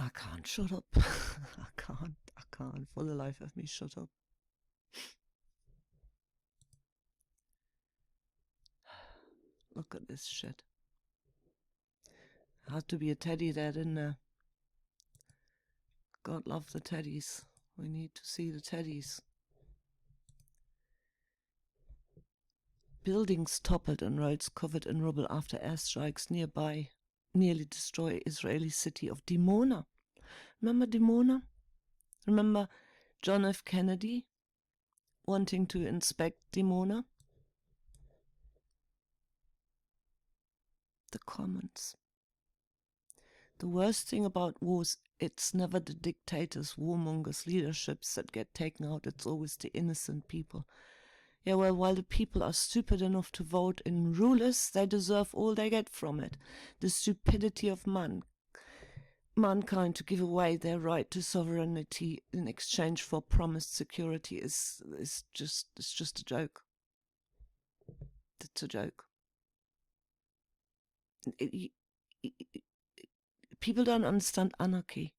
I can't shut up. I can't for the life of me shut up. Look at this shit. Had to be a teddy there, didn't there? God love the teddies. We need to see the teddies. Buildings toppled and roads covered in rubble after airstrikes nearby nearly destroy Israeli city of Dimona. Remember Dimona? Remember John F. Kennedy wanting to inspect Dimona? The comments. The worst thing about wars, it's never the dictators, warmongers, leaderships that get taken out. It's always the innocent people. Yeah, well, while the people are stupid enough to vote in rulers, they deserve all they get from it. The stupidity of mankind to give away their right to sovereignty in exchange for promised security is just a joke. It's a joke. People don't understand anarchy,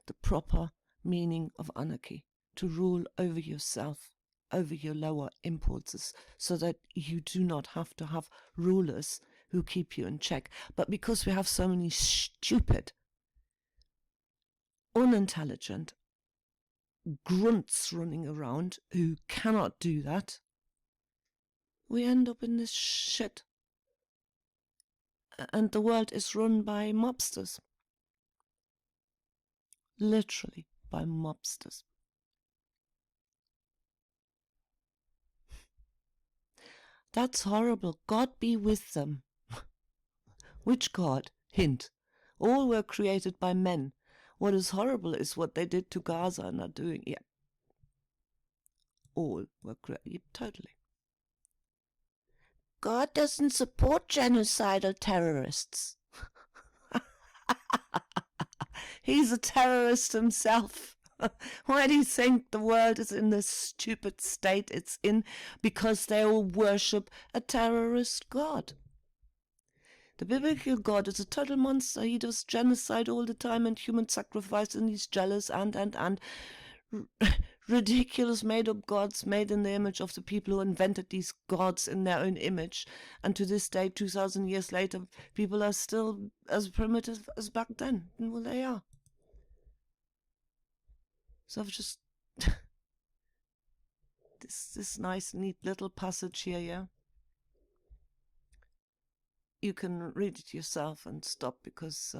the proper meaning of anarchy, to rule over yourself, over your lower impulses, so that you do not have to have rulers who keep you in check. But because we have so many stupid, unintelligent grunts running around who cannot do that, we end up in this shit. And the world is run by mobsters. Literally by mobsters. That's horrible. God be with them. Which God? Hint. All were created by men. What is horrible is what they did to Gaza and are doing. Yeah. All were created. Yeah, totally. God doesn't support genocidal terrorists. He's a terrorist himself. Why do you think the world is in this stupid state it's in? Because they all worship a terrorist God. The biblical God is a total monster. He does genocide all the time and human sacrifice, and he's jealous and ridiculous made-up gods made in the image of the people who invented these gods in their own image. And to this day, 2,000 years later, people are still as primitive as back then. Well, they are. So I've just this nice, neat little passage here, yeah? You can read it yourself and stop, because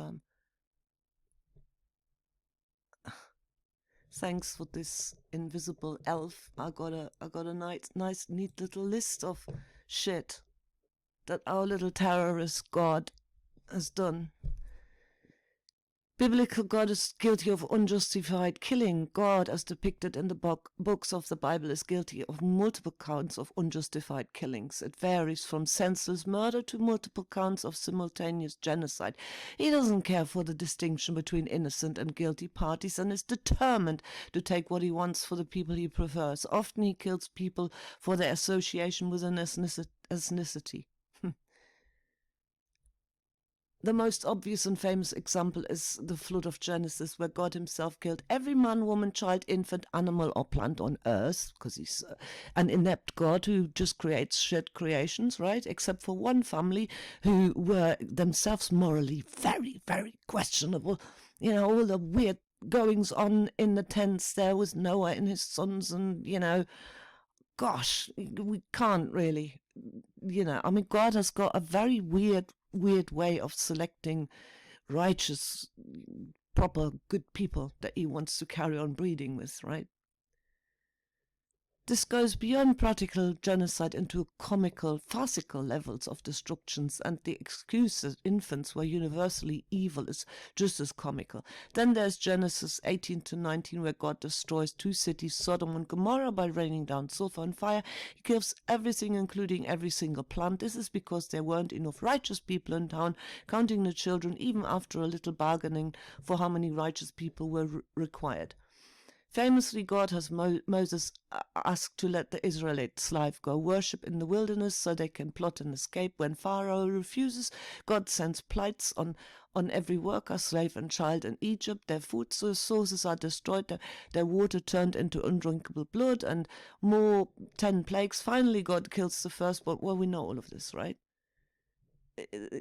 thanks for this invisible elf, I got a nice, neat little list of shit that our little terrorist God has done. Biblical God is guilty of unjustified killing. God, as depicted in the books of the Bible, is guilty of multiple counts of unjustified killings. It varies from senseless murder to multiple counts of simultaneous genocide. He doesn't care for the distinction between innocent and guilty parties and is determined to take what he wants for the people he prefers. Often he kills people for their association with an ethnicity. The most obvious and famous example is the flood of Genesis, where God himself killed every man, woman, child, infant, animal or plant on earth, because he's an inept God who just creates shit creations, right? Except for one family who were themselves morally very, very questionable. You know, all the weird goings on in the tents there with Noah and his sons, and, you know, gosh, we can't really, you know, I mean, God has got a very weird way of selecting righteous, proper, good people that he wants to carry on breeding with, right? This goes beyond practical genocide into comical, farcical levels of destructions, and the excuse that infants were universally evil is just as comical. Then there's Genesis 18-19, where God destroys two cities, Sodom and Gomorrah, by raining down sulfur and fire. He kills everything, including every single plant. This is because there weren't enough righteous people in town, counting the children, even after a little bargaining for how many righteous people were required. Famously, God has Moses asked to let the Israelites slave go worship in the wilderness so they can plot an escape. When Pharaoh refuses, God sends plagues on every worker, slave and child in Egypt. Their food sources are destroyed, their water turned into undrinkable blood, and more 10 plagues. Finally, God kills the firstborn. Well, we know all of this, right?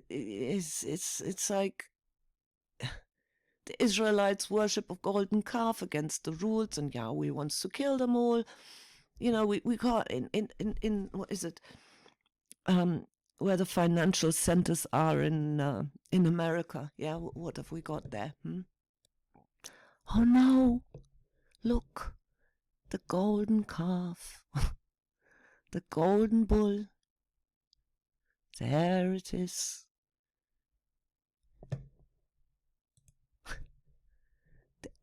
It's like the Israelites worship a golden calf against the rules, and Yahweh wants to kill them all. You know, we got in what is it? Where the financial centers are in America. Yeah, what have we got there? Oh no! Look, the golden calf, the golden bull. There it is.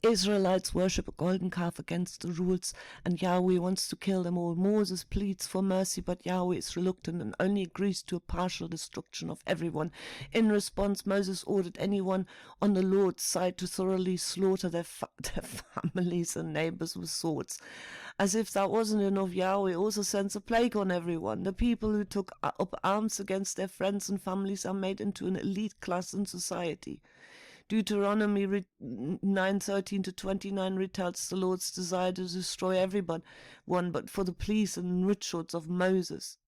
Israelites worship a golden calf against the rules, and Yahweh wants to kill them all. Moses pleads for mercy, but Yahweh is reluctant and only agrees to a partial destruction of everyone. In response, Moses ordered anyone on the Lord's side to thoroughly slaughter their families and neighbors with swords. As if that wasn't enough, Yahweh also sends a plague on everyone. The people who took up arms against their friends and families are made into an elite class in society. Deuteronomy 9:13-29 retells the Lord's desire to destroy everyone, but for the pleas and rituals of Moses.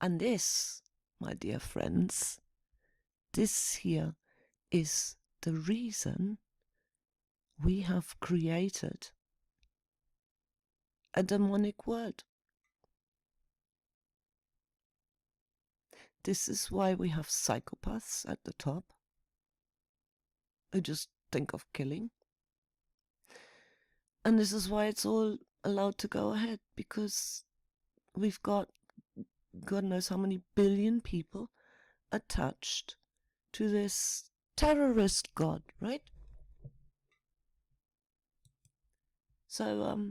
And this, my dear friends, this here is the reason we have created a demonic world. This is why we have psychopaths at the top who just think of killing. And this is why it's all allowed to go ahead, because we've got God knows how many billion people attached to this terrorist God, right? So,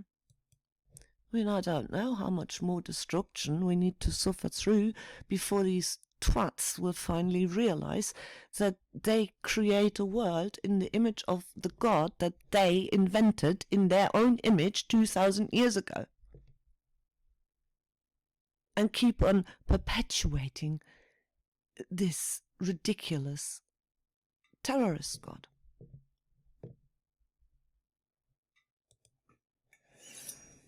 I don't know how much more destruction we need to suffer through before these twats will finally realize that they create a world in the image of the God that they invented in their own image 2,000 years ago, and keep on perpetuating this ridiculous terrorist God.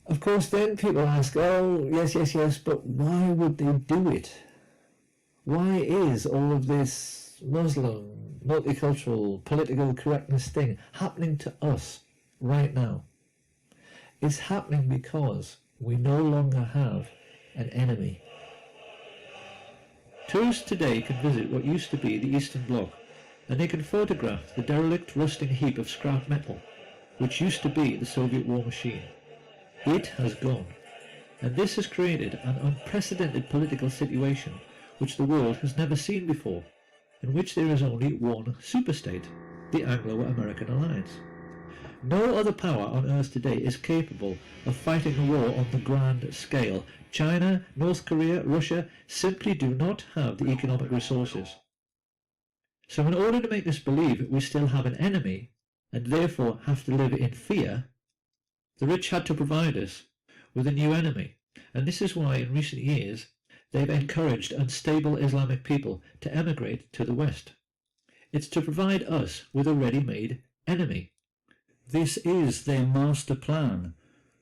Of course, then people ask, oh, yes, but why would they do it? Why is all of this Muslim, multicultural, political correctness thing happening to us right now? It's happening because we no longer have an enemy. Tourists today can visit what used to be the Eastern Bloc, and they can photograph the derelict, rusting heap of scrap metal, which used to be the Soviet war machine. It has gone, and this has created an unprecedented political situation which the world has never seen before, in which there is only one superstate, the Anglo-American alliance. No other power on Earth today is capable of fighting a war on the grand scale. China, North Korea, Russia simply do not have the economic resources. So in order to make us believe we still have an enemy, and therefore have to live in fear, the rich had to provide us with a new enemy, and this is why in recent years they've encouraged unstable Islamic people to emigrate to the West. It's to provide us with a ready-made enemy. This is their master plan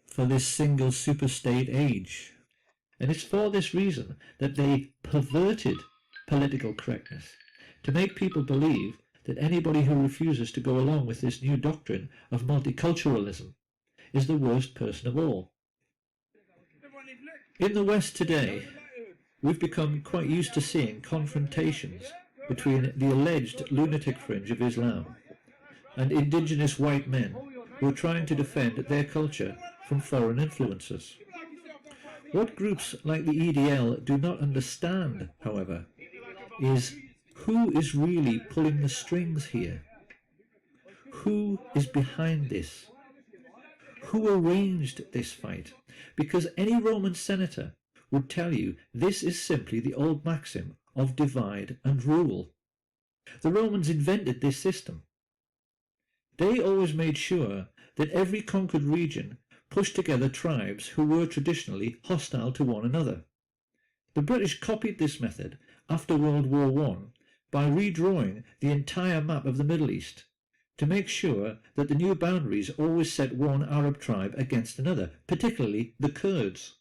for this single superstate age. And it's for this reason that they perverted political correctness, to make people believe that anybody who refuses to go along with this new doctrine of multiculturalism is the worst person of all. In the West today, we've become quite used to seeing confrontations between the alleged lunatic fringe of Islam and indigenous white men who are trying to defend their culture from foreign influences. What groups like the EDL do not understand, however, is who is really pulling the strings here? Who is behind this? Who arranged this fight? Because any Roman senator would tell you this is simply the old maxim of divide and rule. The Romans invented this system. They always made sure that every conquered region pushed together tribes who were traditionally hostile to one another. The British copied this method after World War I by redrawing the entire map of the Middle East to make sure that the new boundaries always set one Arab tribe against another, particularly the Kurds.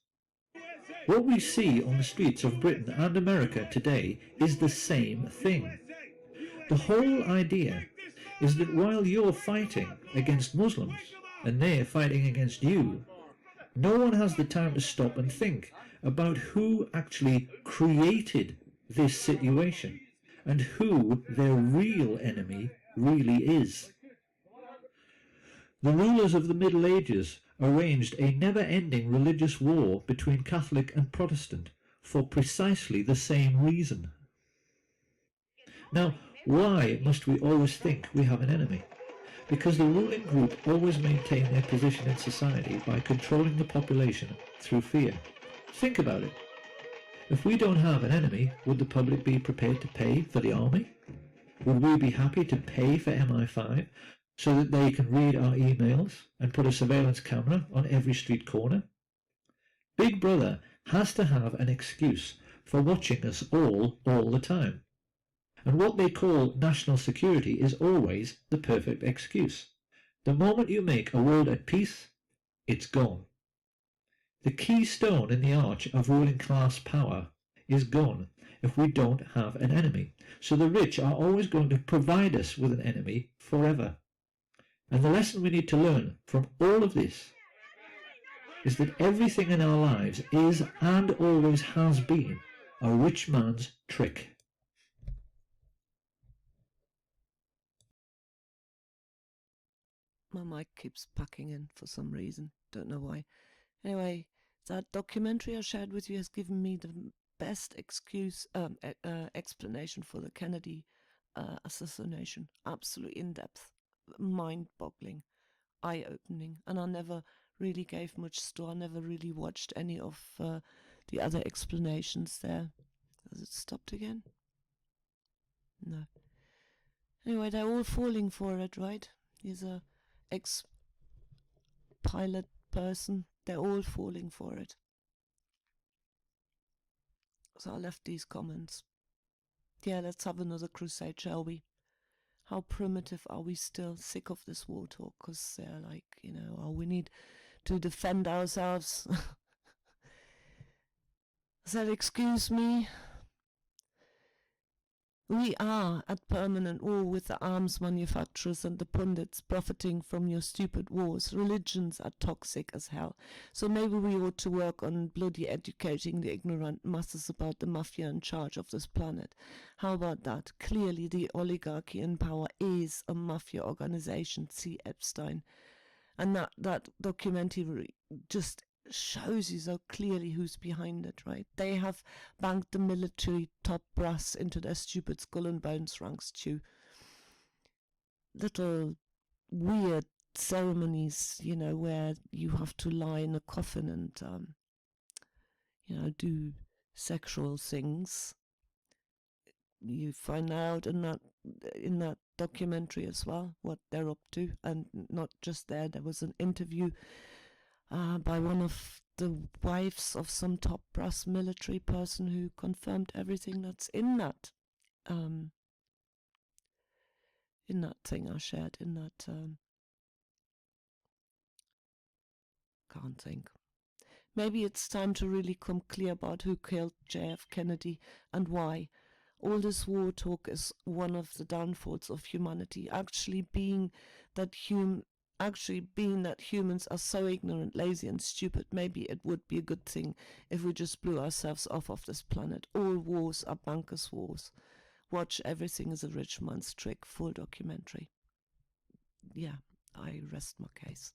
What we see on the streets of Britain and America today is the same thing. The whole idea is that while you're fighting against Muslims and they're fighting against you, no one has the time to stop and think about who actually created this situation and who their real enemy really is. The rulers of the Middle Ages arranged a never-ending religious war between Catholic and Protestant for precisely the same reason. Now, why must we always think we have an enemy? Because the ruling group always maintain their position in society by controlling the population through fear. Think about it. If we don't have an enemy, would the public be prepared to pay for the army? Would we be happy to pay for MI5 so that they can read our emails and put a surveillance camera on every street corner? Big Brother has to have an excuse for watching us all the time. And what they call national security is always the perfect excuse. The moment you make a world at peace, it's gone. The keystone in the arch of ruling class power is gone if we don't have an enemy. So the rich are always going to provide us with an enemy forever. And the lesson we need to learn from all of this is that everything in our lives is and always has been a rich man's trick. My mic keeps packing in for some reason. Don't know why. Anyway, that documentary I shared with you has given me the best explanation for the Kennedy assassination. Absolutely in-depth, mind-boggling, eye-opening. And I never really gave much thought. I never really watched any of the other explanations there. Has it stopped again? No. Anyway, they're all falling for it, right? He's a ex-pilot person. They're all falling for it. So I left these comments. Yeah, let's have another crusade, shall we? How primitive are we still? Sick of this war talk, because they're like, oh, we need to defend ourselves. So excuse me. We are at permanent war with the arms manufacturers and the pundits profiting from your stupid wars. Religions are toxic as hell. So maybe we ought to work on bloody educating the ignorant masses about the mafia in charge of this planet. How about that? Clearly the oligarchy in power is a mafia organization. See Epstein. And that documentary just shows you so clearly who's behind it, right? They have banked the military top brass into their stupid skull and bones ranks too. Little weird ceremonies, where you have to lie in a coffin and, do sexual things. You find out in that documentary as well what they're up to, and not just there. There was an interview by one of the wives of some top brass military person who confirmed everything that's in that thing I shared, in that can't think. Maybe it's time to really come clear about who killed JF Kennedy and why. All this war talk is one of the downfalls of humanity, actually being that humans are so ignorant, lazy and stupid. Maybe it would be a good thing if we just blew ourselves off of this planet. All wars are bankers' wars. Watch Everything is a Rich Man's Trick, full documentary. Yeah, I rest my case.